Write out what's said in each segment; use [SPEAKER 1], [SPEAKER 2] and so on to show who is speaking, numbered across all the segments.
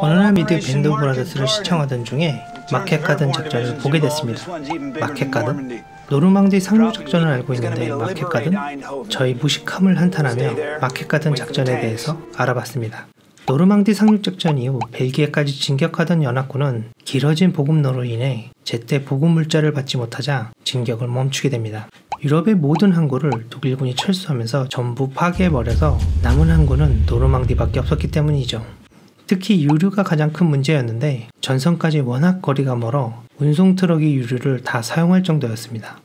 [SPEAKER 1] 어느 날 미드 밴드 오브 브라더스를 시청하던 중에 마켓 가든 작전을 보게 됐습니다. 마켓 가든? 노르망디 상륙 작전을 알고 있는데 마켓 가든? 저희 무식함을 한탄하며 마켓 가든 작전에 대해서 알아봤습니다. 노르망디 상륙 작전 이후 벨기에까지 진격하던 연합군은 길어진 보급로로 인해 제때 보급 물자를 받지 못하자 진격을 멈추게 됩니다. 유럽의 모든 항구를 독일군이 철수하면서 전부 파괴해버려서 남은 항구는 노르망디밖에 없었기 때문이죠. 특히 유류가 가장 큰 문제였는데 전선까지 워낙 거리가 멀어 운송 트럭이 유류를 다 사용할 정도였습니다.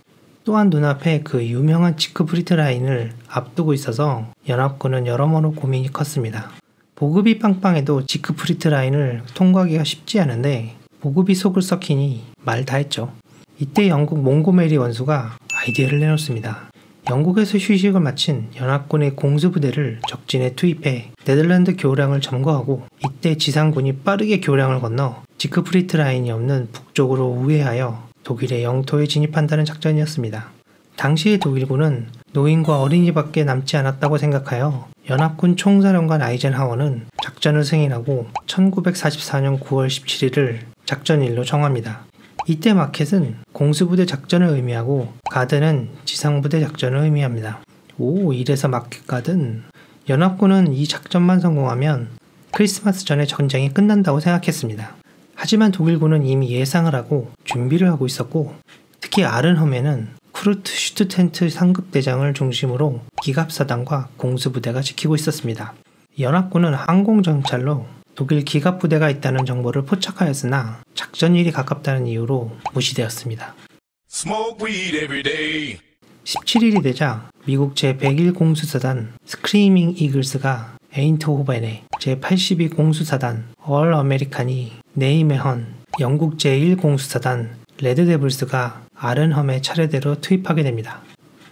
[SPEAKER 1] 또한 눈앞에 그 유명한 지크프리트 라인을 앞두고 있어서 연합군은 여러모로 고민이 컸습니다. 보급이 빵빵해도 지크프리트 라인을 통과하기가 쉽지 않은데 보급이 속을 썩히니 말 다 했죠. 이때 영국 몽고메리 원수가 아이디어를 내놓습니다. 영국에서 휴식을 마친 연합군의 공수부대를 적진에 투입해 네덜란드 교량을 점거하고 이때 지상군이 빠르게 교량을 건너 지크프리트 라인이 없는 북쪽으로 우회하여 독일의 영토에 진입한다는 작전이었습니다. 당시의 독일군은 노인과 어린이밖에 남지 않았다고 생각하여 연합군 총사령관 아이젠하워는 작전을 승인하고 1944년 9월 17일을 작전일로 정합니다. 이때 마켓은 공수부대 작전을 의미하고 가든은 지상부대 작전을 의미합니다. 이래서 마켓 가든? 연합군은 이 작전만 성공하면 크리스마스 전에 전쟁이 끝난다고 생각했습니다. 하지만 독일군은 이미 예상을 하고 준비를 하고 있었고 특히 아른험에는 쿠르트 슈트텐트 상급대장을 중심으로 기갑사단과 공수부대가 지키고 있었습니다. 연합군은 항공정찰로 독일 기갑부대가 있다는 정보를 포착하였으나 작전일이 가깝다는 이유로 무시되었습니다. 17일이 되자 미국 제101 공수사단 스크리밍 이글스가 에인트호벤에 제82 공수사단 얼 아메리칸이 네이메헌, 영국 제1 공수사단 레드데블스가 아른험에 차례대로 투입하게 됩니다.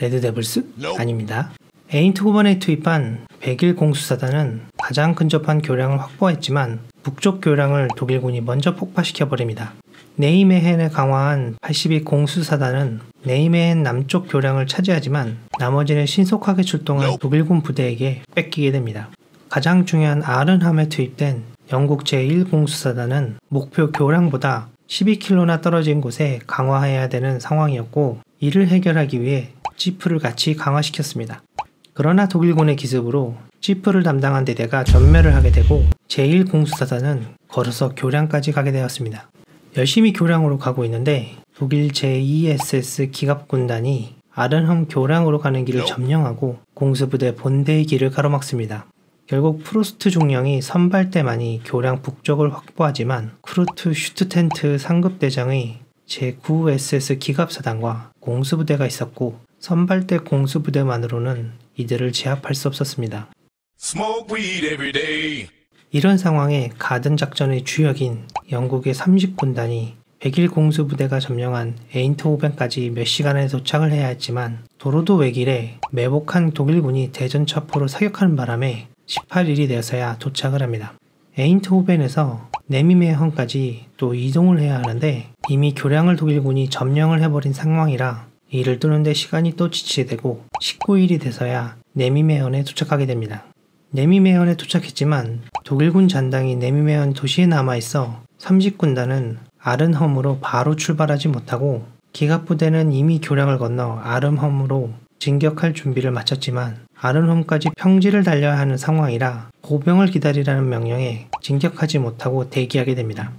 [SPEAKER 1] 레드데블스? 아닙니다. 에인트호벤에 투입한 101 공수사단은 가장 근접한 교량을 확보했지만 북쪽 교량을 독일군이 먼저 폭파시켜버립니다. 네이메헨에 강화한 82 공수사단은 네이메헨 남쪽 교량을 차지하지만 나머지는 신속하게 출동한 독일군 부대에게 뺏기게 됩니다. 가장 중요한 아른함에 투입된 영국 제1 공수사단은 목표 교량보다 12km나 떨어진 곳에 강화해야 되는 상황이었고 이를 해결하기 위해 지프를 같이 강화시켰습니다. 그러나 독일군의 기습으로 지프를 담당한 대대가 전멸을 하게 되고 제1 공수사단은 걸어서 교량까지 가게 되었습니다. 열심히 교량으로 가고 있는데 독일 제2SS 기갑군단이 아른험 교량으로 가는 길을 점령하고 공수부대 본대의 길을 가로막습니다. 결국 프로스트 중령이 선발대만이 교량 북쪽을 확보하지만 쿠르트 슈트텐트 상급대장의 제9SS 기갑사단과 공수부대가 있었고 선발대 공수부대만으로는 이들을 제압할 수 없었습니다. 이런 상황에 가든 작전의 주역인 영국의 30군단이 101 공수부대가 점령한 에인트호벤까지 몇 시간에 도착을 해야 했지만 도로도 외길에 매복한 독일군이 대전차포로 사격하는 바람에 18일이 되어서야 도착을 합니다. 에인트호벤에서 네미메헌까지 또 이동을 해야 하는데 이미 교량을 독일군이 점령을 해버린 상황이라 이를 뚫는데 시간이 또 지체되고 19일이 돼서야 네미메헌에 도착하게 됩니다. 네미메헌에 도착했지만 독일군 잔당이 네미메헌 도시에 남아있어 30군단은 아른험으로 바로 출발하지 못하고 기갑부대는 이미 교량을 건너 아른험으로 진격할 준비를 마쳤지만 아른홈까지 평지를 달려야 하는 상황이라 보병을 기다리라는 명령에 진격하지 못하고 대기하게 됩니다.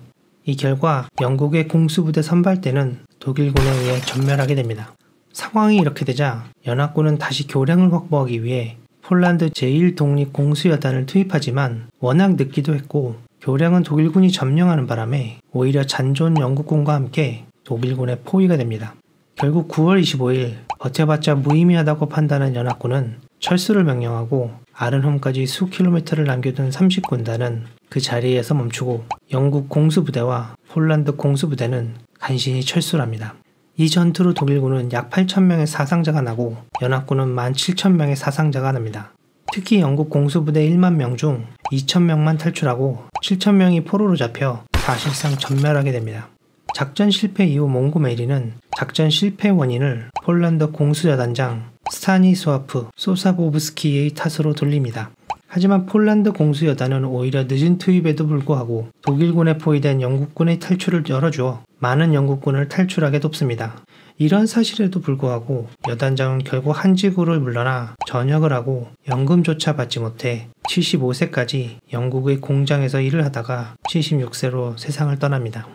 [SPEAKER 1] 이 결과 영국의 공수부대 선발대는 독일군에 의해 전멸하게 됩니다. 상황이 이렇게 되자 연합군은 다시 교량을 확보하기 위해 폴란드 제1독립공수여단을 투입하지만 워낙 늦기도 했고 교량은 독일군이 점령하는 바람에 오히려 잔존 영국군과 함께 독일군의 포위가 됩니다. 결국 9월 25일 버텨봤자 무의미하다고 판단한 연합군은 철수를 명령하고 아른홈까지 수킬로미터를 남겨둔 30군단은 그 자리에서 멈추고 영국 공수부대와 폴란드 공수부대는 간신히 철수를 합니다. 이 전투로 독일군은 약 8,000명의 사상자가 나고 연합군은 17,000명의 사상자가 납니다. 특히 영국 공수부대 1만 명 중 2,000명만 탈출하고 7,000명이 포로로 잡혀 사실상 전멸하게 됩니다. 작전 실패 이후 몽고메리는 작전 실패 원인을 폴란드 공수여단장 스타니스와프 소사보브스키의 탓으로 돌립니다. 하지만 폴란드 공수여단은 오히려 늦은 투입에도 불구하고 독일군에 포위된 영국군의 탈출을 열어주어 많은 영국군을 탈출하게 돕습니다. 이런 사실에도 불구하고 여단장은 결국 한직으로 물러나 전역을 하고 연금조차 받지 못해 75세까지 영국의 공장에서 일을 하다가 76세로 세상을 떠납니다.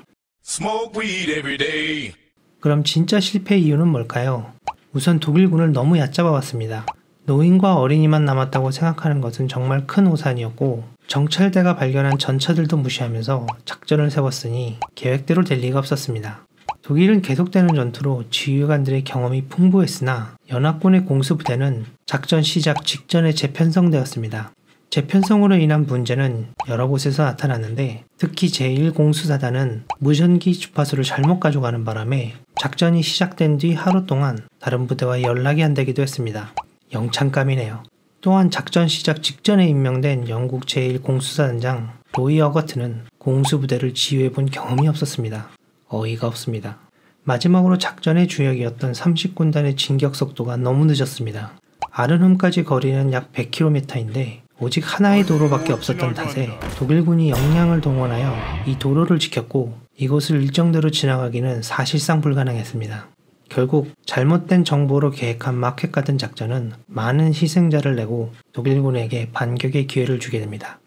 [SPEAKER 1] 그럼 진짜 실패의 이유는 뭘까요? 우선 독일군을 너무 얕잡아 왔습니다. 노인과 어린이만 남았다고 생각하는 것은 정말 큰 오산이었고 정찰대가 발견한 전차들도 무시하면서 작전을 세웠으니 계획대로 될 리가 없었습니다. 독일은 계속되는 전투로 지휘관들의 경험이 풍부했으나 연합군의 공수부대는 작전 시작 직전에 재편성되었습니다. 재편성으로 인한 문제는 여러 곳에서 나타났는데 특히 제1공수사단은 무전기 주파수를 잘못 가져가는 바람에 작전이 시작된 뒤 하루 동안 다른 부대와 연락이 안 되기도 했습니다. 영창감이네요. 또한 작전 시작 직전에 임명된 영국 제1공수사단장 로이 어거트는 공수부대를 지휘해본 경험이 없었습니다. 어이가 없습니다. 마지막으로 작전의 주역이었던 30군단의 진격 속도가 너무 늦었습니다. 아른홈까지 거리는 약 100km인데 오직 하나의 도로밖에 없었던 탓에 독일군이 역량을 동원하여 이 도로를 지켰고 이곳을 일정대로 지나가기는 사실상 불가능했습니다. 결국 잘못된 정보로 계획한 마켓가든 작전은 많은 희생자를 내고 독일군에게 반격의 기회를 주게 됩니다.